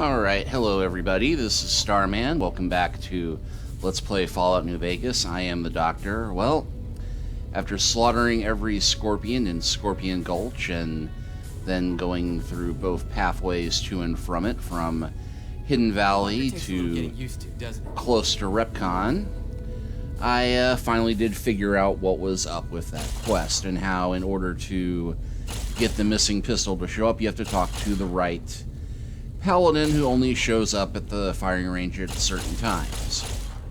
Alright, hello everybody, this is Starman. Welcome back to Let's Play Fallout New Vegas. I am the Doctor. Well, after slaughtering every scorpion in Scorpion Gulch and then going through both pathways to and from it, from Hidden Valley to close to Repcon, I finally did figure out what was up with that quest and how, in order to get the missing pistol to show up, you have to talk to the right paladin, who only shows up at the firing range at certain times.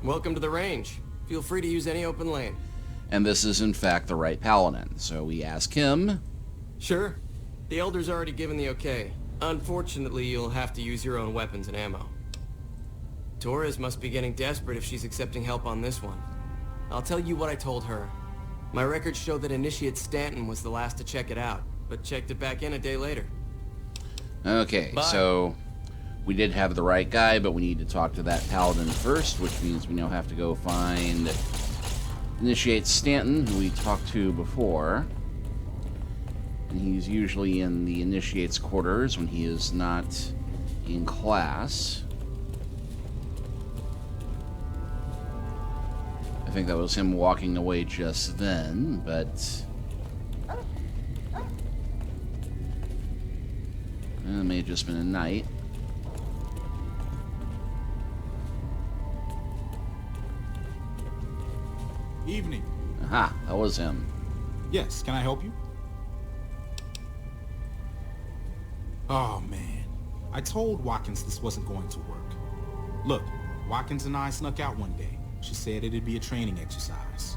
Welcome to the range. Feel free to use any open lane. And this is in fact the right paladin, so we ask him. Sure. The Elder's already given the okay. Unfortunately, you'll have to use your own weapons and ammo. Torres must be getting desperate if she's accepting help on this one. I'll tell you what I told her. My records show that Initiate Stanton was the last to check it out, but checked it back in a day later. Okay, Bye. So we did have the right guy, but we need to talk to that paladin first, which means we now have to go find Initiate Stanton, who we talked to before. And he's usually in the Initiate's quarters when he is not in class. I think that was him walking away just then, but it may have just been a night. Evening. Aha, that was him. Yes, can I help you? Oh, man. I told Watkins this wasn't going to work. Look, Watkins and I snuck out one day. She said it'd be a training exercise.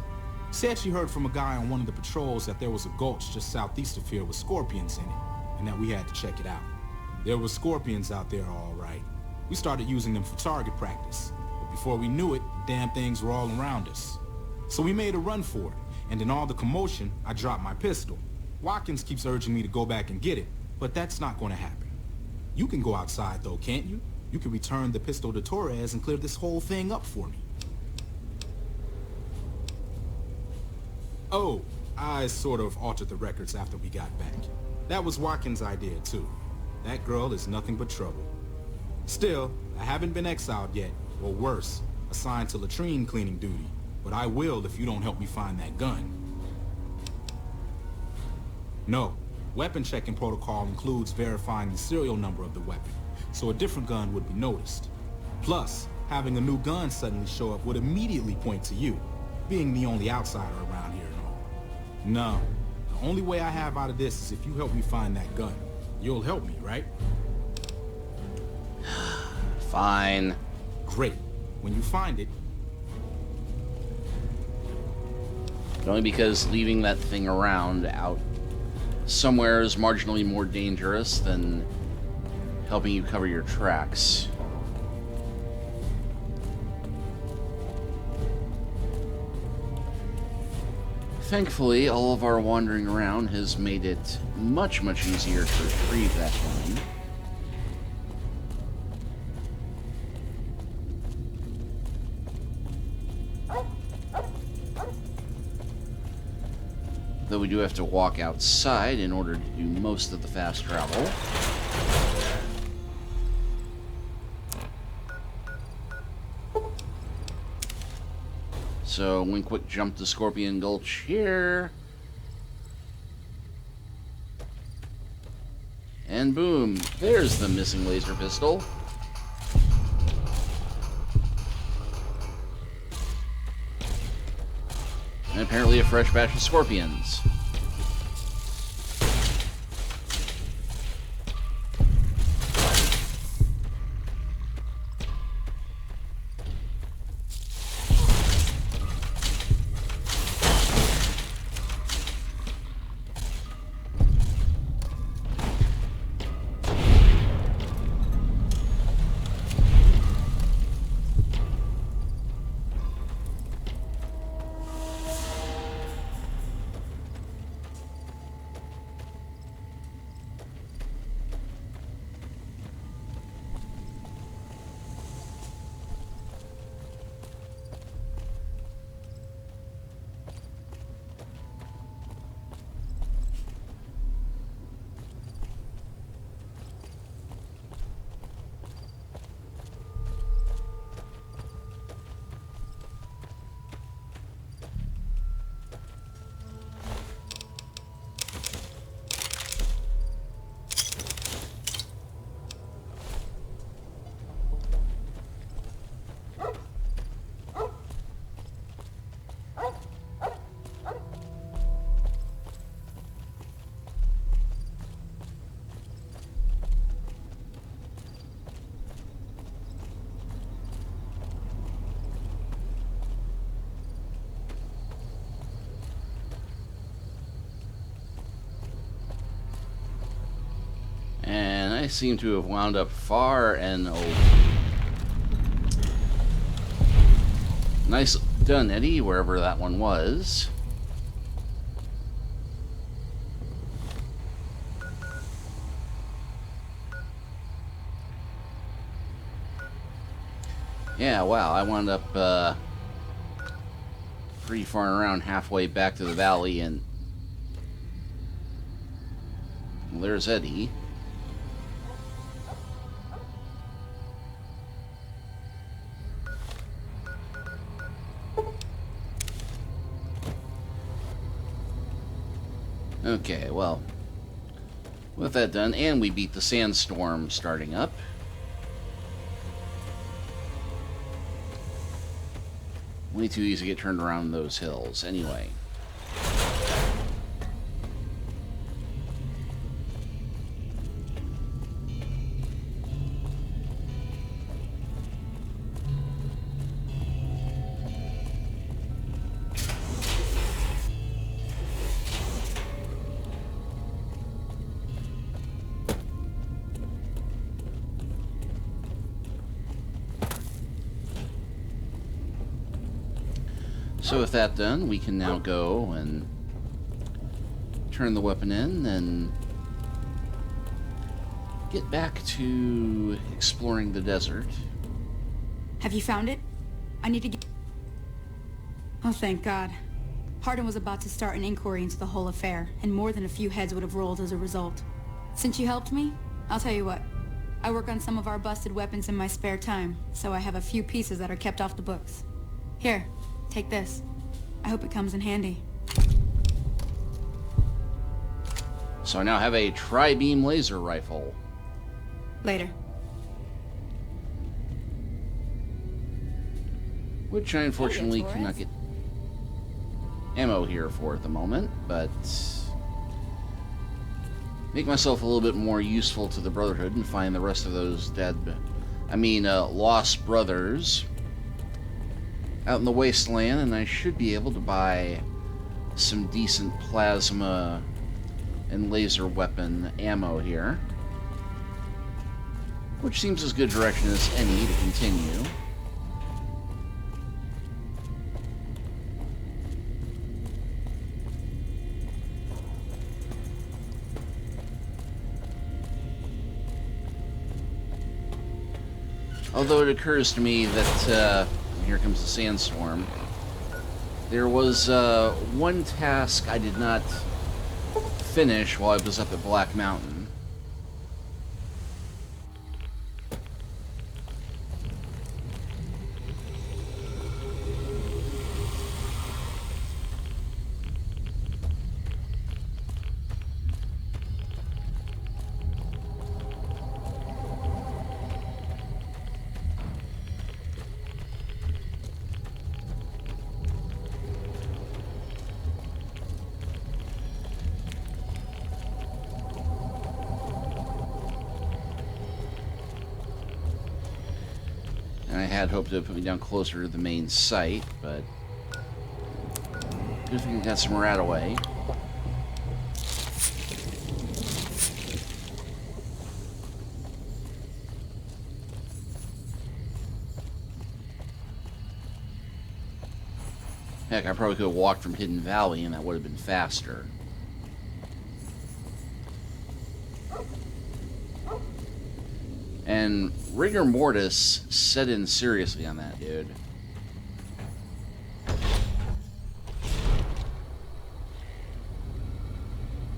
Said she heard from a guy on one of the patrols that there was a gulch just southeast of here with scorpions in it, and that we had to check it out. There were scorpions out there, all right. We started using them for target practice, but before we knew it, the damn things were all around us. So we made a run for it, and in all the commotion, I dropped my pistol. Watkins keeps urging me to go back and get it, but that's not going to happen. You can go outside, though, can't you? You can return the pistol to Torres and clear this whole thing up for me. Oh, I sort of altered the records after we got back. That was Watkins' idea, too. That girl is nothing but trouble. Still, I haven't been exiled yet, or worse, assigned to latrine cleaning duty. But I will if you don't help me find that gun. No, weapon checking protocol includes verifying the serial number of the weapon, so a different gun would be noticed. Plus, having a new gun suddenly show up would immediately point to you, being the only outsider around here and all. No, the only way I have out of this is if you help me find that gun. You'll help me, right? Fine. Great. When you find it, But only because leaving that thing around out somewhere is marginally more dangerous than helping you cover your tracks. Thankfully, all of our wandering around has made it much, much easier to retrieve that gun. Though we do have to walk outside in order to do most of the fast travel. So, one quick jump to Scorpion Gulch here. And boom, there's the missing laser pistol. And apparently a fresh batch of scorpions. I seem to have wound up far and over. Nice done, Eddie, wherever that one was. Yeah, wow, I wound up pretty far around halfway back to the valley, and well, there's Eddie. Okay, well, with that done, and we beat the sandstorm starting up. Way too easy to get turned around in those hills. Anyway. So with that done, we can now go and turn the weapon in and get back to exploring the desert. Have you found it? I need to get... Oh, thank God. Hardin was about to start an inquiry into the whole affair, and more than a few heads would have rolled as a result. Since you helped me, I'll tell you what. I work on some of our busted weapons in my spare time, so I have a few pieces that are kept off the books. Here. Take this. I hope it comes in handy. So I now have a tri-beam laser rifle. Later. Which I unfortunately cannot get ammo here for at the moment, but make myself a little bit more useful to the Brotherhood and find the rest of those lost brothers out in the wasteland, and I should be able to buy some decent plasma and laser weapon ammo here, which seems as good direction as any to continue. Although it occurs to me that here comes the sandstorm. There was one task I did not finish while I was up at Black Mountain. And I had hoped to put me down closer to the main site, but good thing I got some rat away. Heck, I probably could have walked from Hidden Valley and that would have been faster. And rigor mortis set in seriously on that dude.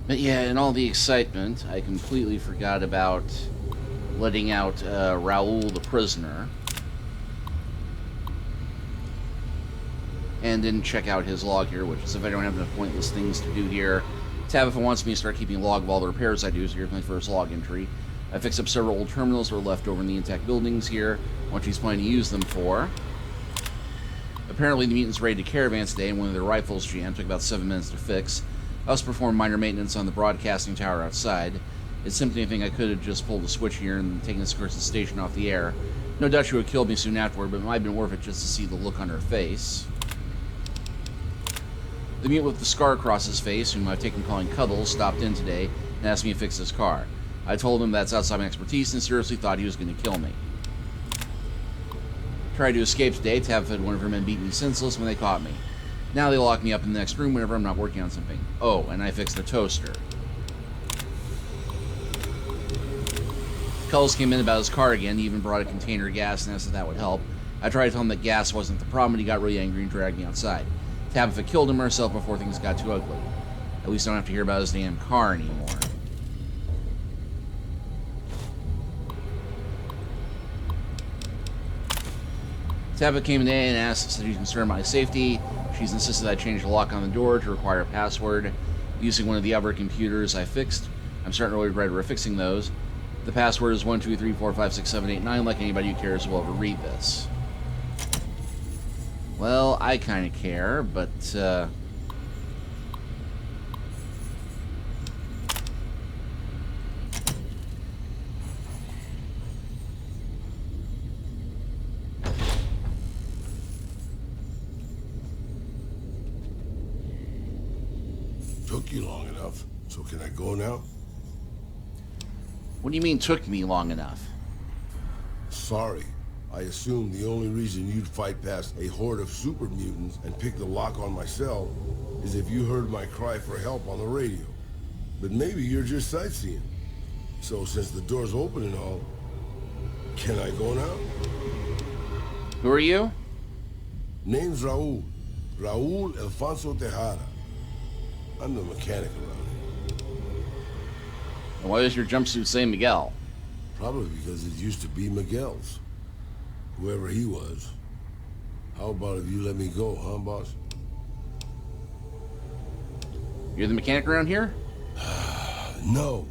But yeah, in all the excitement, I completely forgot about letting out Raul the prisoner. And didn't check out his log here, which is if I don't have enough pointless things to do here. Tab if it wants me to start keeping a log of all the repairs I do, so here's my first log entry. I fixed up several old terminals that were left over in the intact buildings here, what he's planning to use them for. Apparently the mutants raided a caravan today, and one of their rifles jammed. Took about 7 minutes to fix. I also performed minor maintenance on the broadcasting tower outside. It's simply anything I could have just pulled the switch here and taken this person's station off the air. No doubt she would have killed me soon afterward, but it might have been worth it just to see the look on her face. The mutant with the scar across his face, whom I've taken calling Cuddles, stopped in today and asked me to fix his car. I told him that's outside my expertise and seriously thought he was going to kill me. Tried to escape today. Tabitha and one of her men beat me senseless when they caught me. Now they lock me up in the next room whenever I'm not working on something. Oh, and I fixed the toaster. Cullis came in about his car again. He even brought a container of gas and asked if that would help. I tried to tell him that gas wasn't the problem, and he got really angry and dragged me outside. Tabitha killed him herself before things got too ugly. At least I don't have to hear about his damn car anymore. Tabitha came in and asked, said she was concerned about my safety. She's insisted I change the lock on the door to require a password. Using one of the other computers I fixed, I'm starting to really regret refixing those. The password is 123456789. Like anybody who cares will ever read this. Well, I kind of care, but Took you long enough, so can I go now? what do you mean took me long enough? Sorry. I assumed the only reason you'd fight past a horde of super mutants and pick the lock on my cell is if you heard my cry for help on the radio. But maybe you're just sightseeing. So since the door's open and all, can I go now? Who are you? Name's Raul. Raul Alfonso Tejada. I'm the mechanic around here. And why does your jumpsuit say Miguel? Probably because it used to be Miguel's. Whoever he was. How about if you let me go, huh, boss? You're the mechanic around here? No.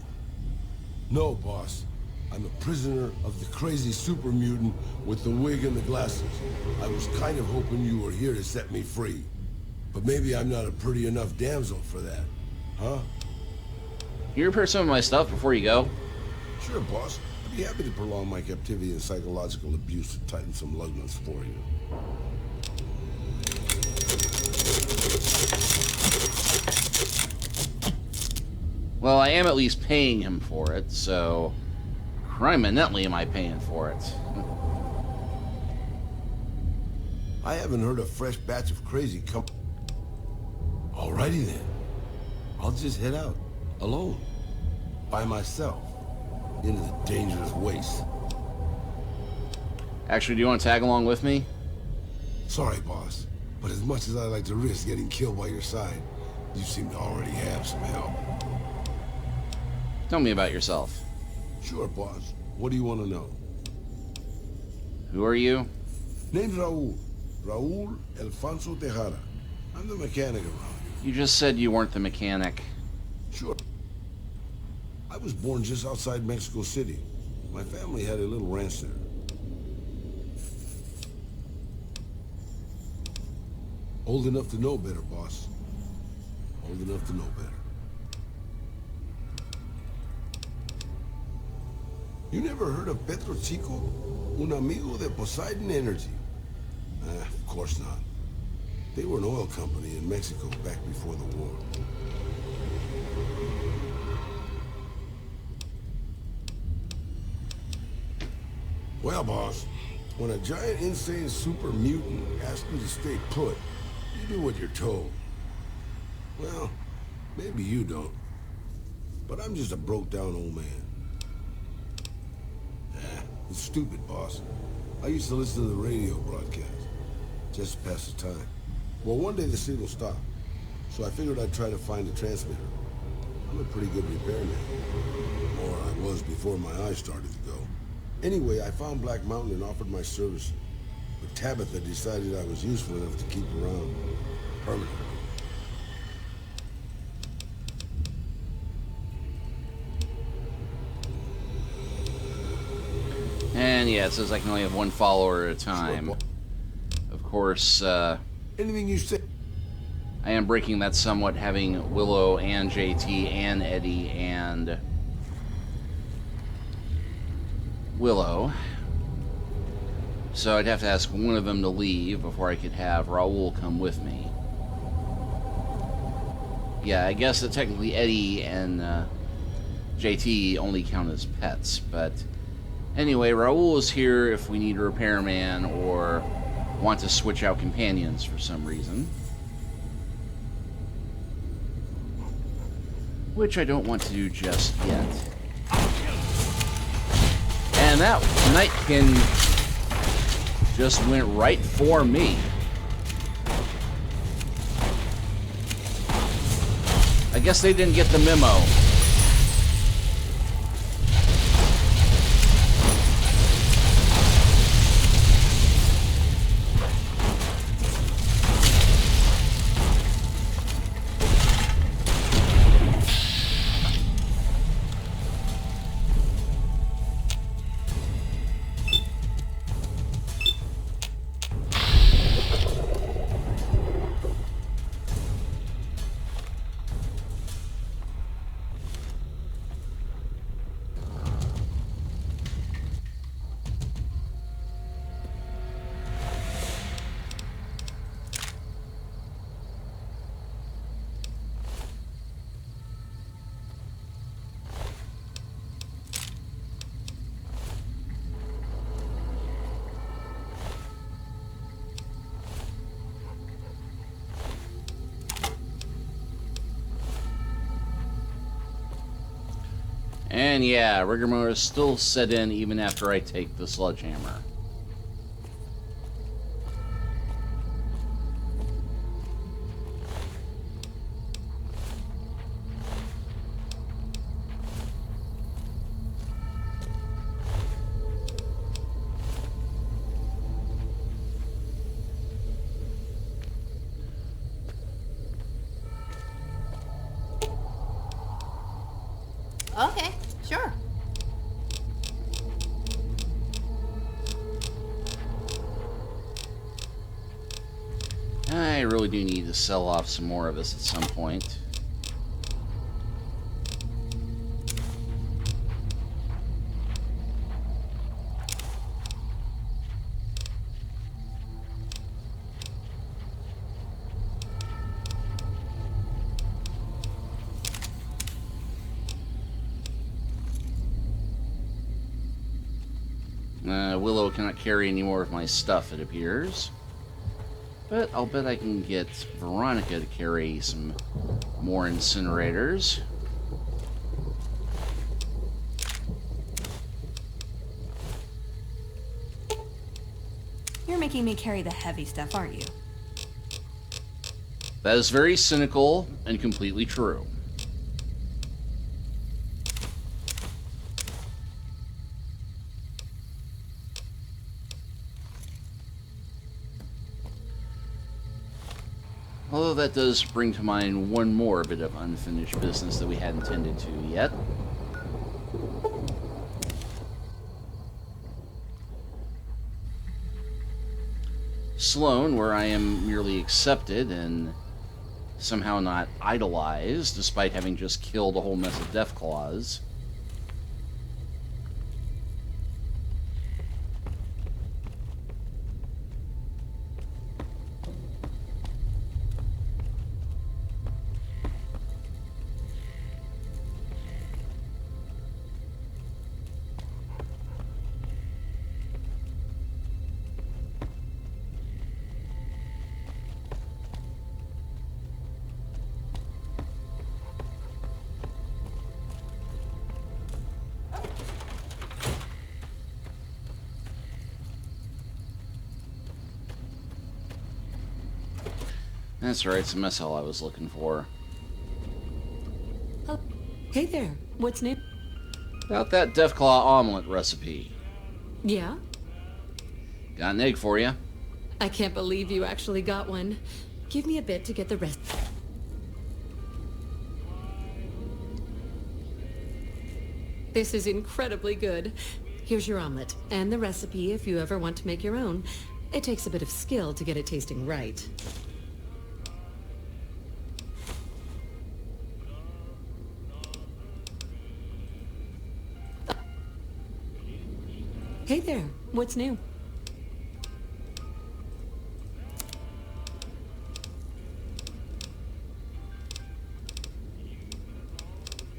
No, boss. I'm a prisoner of the crazy super mutant with the wig and the glasses. I was kind of hoping you were here to set me free. But maybe I'm not a pretty enough damsel for that. Huh? Can you repair some of my stuff before you go? Sure, boss. I'd be happy to prolong my captivity and psychological abuse to tighten some lug nuts for you. Well, I am at least paying him for it, so criminally am I paying for it. I haven't heard a fresh batch of crazy come... Alrighty then. I'll just head out. Alone. By myself. Into the dangerous waste. Actually, do you want to tag along with me? Sorry, boss. But as much as I like to risk getting killed by your side, you seem to already have some help. Tell me about yourself. Sure, boss. What do you want to know? Who are you? Name's Raul. Raul Alfonso Tejada. I'm the mechanic around You just said you weren't the mechanic. here. Sure. I was born just outside Mexico City. My family had a little ranch there. Old enough to know better, boss. Old enough to know better. You never heard of Petro Chico? Un amigo de Poseidon Energy? Of course not. They were an oil company in Mexico back before the war. Well, boss, when a giant insane super mutant asks you to stay put, you do what you're told. Well, maybe you don't. But I'm just a broke-down old man. It's stupid, boss. I used to listen to the radio broadcast, just to pass the time. Well, one day the signal stopped, so I figured I'd try to find a transmitter. I'm a pretty good repairman. Or I was before my eyes started to go. Anyway, I found Black Mountain and offered my service. But Tabitha decided I was useful enough to keep around permanently. And yeah, it says I can only have one follower at a time. Sure, Of course, anything you say. I am breaking that somewhat, having Willow and JT and Eddie and Willow. So I'd have to ask one of them to leave before I could have Raul come with me. Yeah, I guess that technically Eddie and JT only count as pets. But anyway, Raul is here if we need a repairman or want to switch out companions for some reason. Which I don't want to do just yet. And that Nightkin just went right for me. I guess they didn't get the memo. And yeah, rigor mortis still set in even after I take the sledgehammer. Okay, sure. I really do need to sell off some more of this at some point. Willow cannot carry any more of my stuff, it appears. But I'll bet I can get Veronica to carry some more incinerators. You're making me carry the heavy stuff, aren't you? That is very cynical and completely true. Although that does bring to mind one more bit of unfinished business that we hadn't tended to yet. Sloan, where I am merely accepted and somehow not idolized, despite having just killed a whole mess of Deathclaws. That's right, it's a mess hall I was looking for. Oh, hey there. What's new? About that Deathclaw Omelet recipe. Yeah? Got an egg for you. I can't believe you actually got one. Give me a bit to get the rest. This is incredibly good. Here's your omelet, and the recipe if you ever want to make your own. It takes a bit of skill to get it tasting right. Hey there, what's new?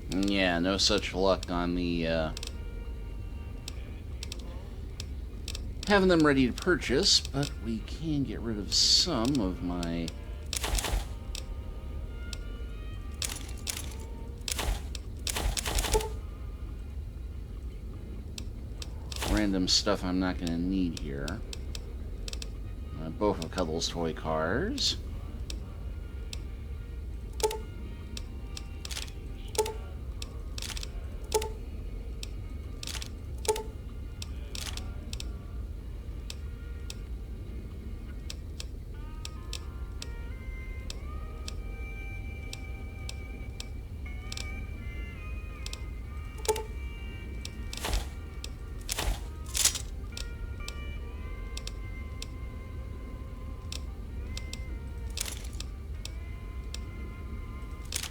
Yeah, Yeah, no such luck on the, having them ready to purchase, but we can get rid of some of my random stuff I'm not going to need here. Both of Cuddle's toy cars.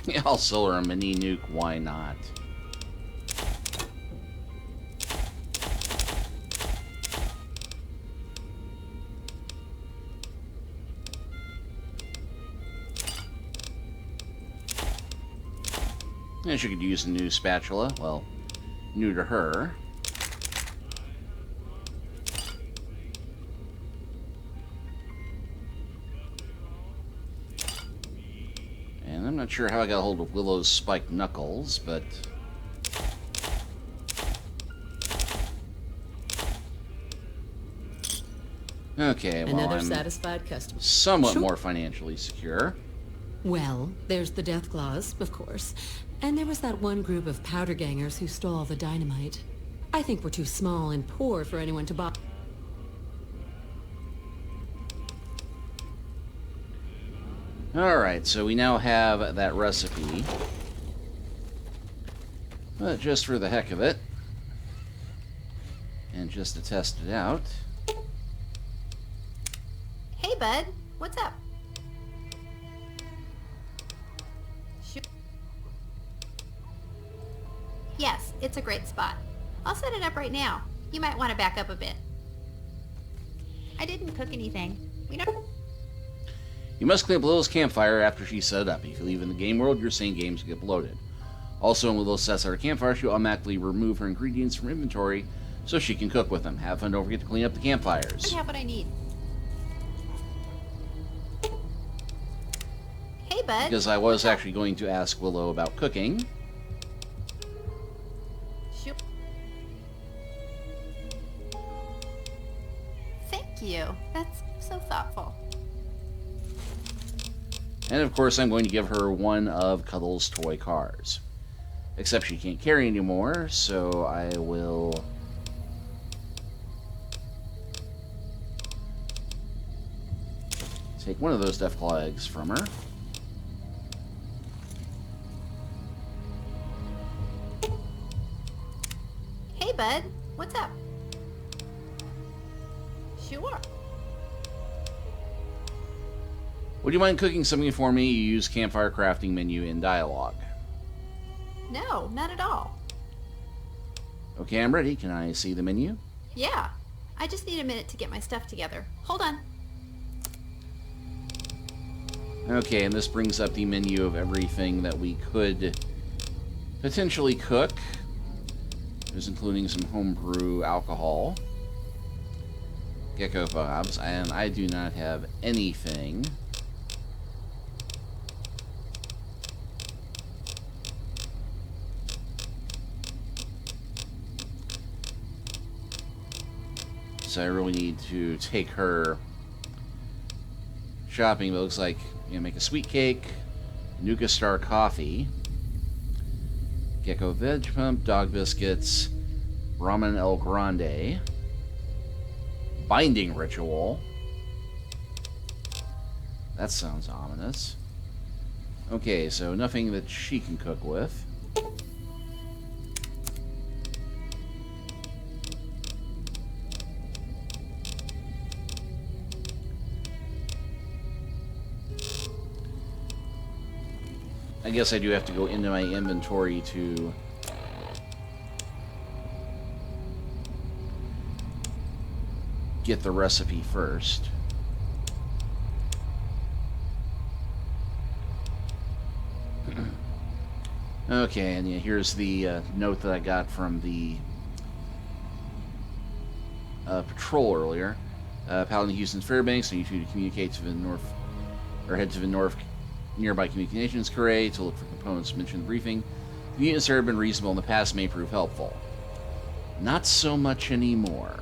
Yeah, I'll sell her a mini nuke, why not? And she could use a new spatula. Well, new to her. And I'm not sure how I got a hold of Willow's spiked knuckles, but... Okay, well, Another I'm satisfied customer. somewhat more financially secure. Well, there's the Deathclaws, of course. And there was that one group of powder gangers who stole all the dynamite. I think we're too small and poor for anyone to buy. Alright, so we now have that recipe. But just for the heck of it, and just to test it out... Hey, bud. What's up? Yes, it's a great spot. I'll set it up right now. You might want to back up a bit. I didn't cook anything. We don't... You must clean up Willow's campfire after she set it up. If you leave in the game world, your same games get bloated. Also, when Willow sets out her campfire, she'll automatically remove her ingredients from inventory so she can cook with them. Have fun, don't forget to clean up the campfires. I have what I need. Hey, bud. Because I was actually going to ask Willow about cooking. Sure. Thank you. That's so thoughtful. And of course, I'm going to give her one of Cuddle's toy cars. Except she can't carry anymore, so I will... take one of those Deathclaw eggs from her. Hey, bud. What's up? Sure. Would you mind cooking something for me? You use campfire crafting menu in dialogue. No, not at all. Okay, I'm ready. Can I see the menu? Yeah. I just need a minute to get my stuff together. Hold on. Okay, and this brings up the menu of everything that we could potentially cook. There's including some homebrew alcohol, gecko bobs, and I do not have anything. So I really need to take her shopping. But it looks like, make a sweet cake, Nuka Star coffee, Gecko Veg Pump, Dog Biscuits, Ramen El Grande, Binding Ritual. That sounds ominous. Okay, so nothing that she can cook with. I guess I do have to go into my inventory to get the recipe first. Okay, and yeah, here's the note that I got from the patrol earlier. Paladin Houston's Fairbanks, I need you to communicate to the north, or head to the north nearby communications carré to look for components mentioned in the briefing. The mutants that have been reasonable in the past may prove helpful. Not so much anymore.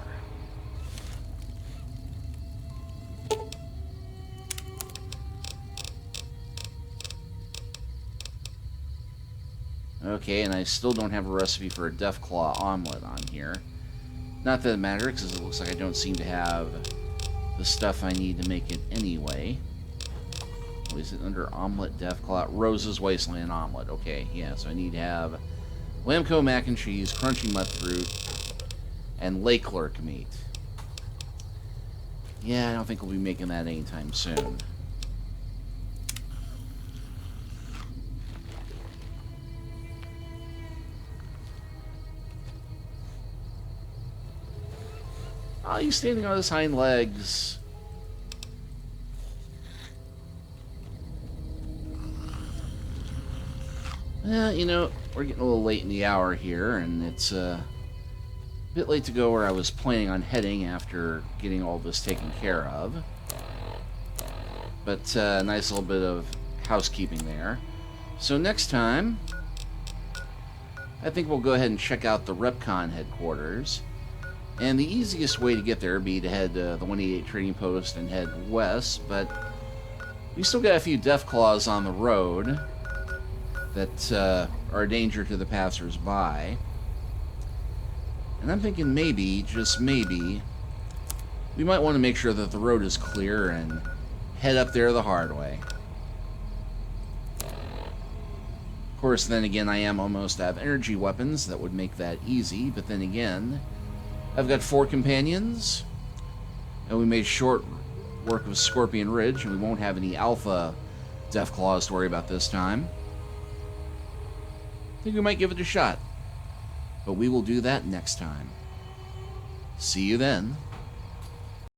Okay, and I still don't have a recipe for a Deathclaw Omelet on here. Not that it matters, because it looks like I don't seem to have the stuff I need to make it anyway. Oh, is it under Omelet Deathclaw? Rose's Wasteland Omelet. Okay, yeah, so I need to have Lamco mac and cheese, crunchy mudfruit, and lake lurk meat. Yeah, I don't think we'll be making that anytime soon. Oh, he's standing on his hind legs. Well, you know, we're getting a little late in the hour here, and it's a bit late to go where I was planning on heading after getting all this taken care of. But a nice little bit of housekeeping there. So next time, I think we'll go ahead and check out the RepCon headquarters. And the easiest way to get there would be to head to the 188 Trading Post and head west, but we still got a few Deathclaws on the road that are a danger to the passers-by. And I'm thinking maybe, just maybe, we might want to make sure that the road is clear and head up there the hard way. Of course, then again, I am almost out of energy weapons. That would make that easy, but then again, I've got 4 companions, and we made short work of Scorpion Ridge, and we won't have any alpha Deathclaws to worry about this time. I think we might give it a shot, but we will do that next time. See you then.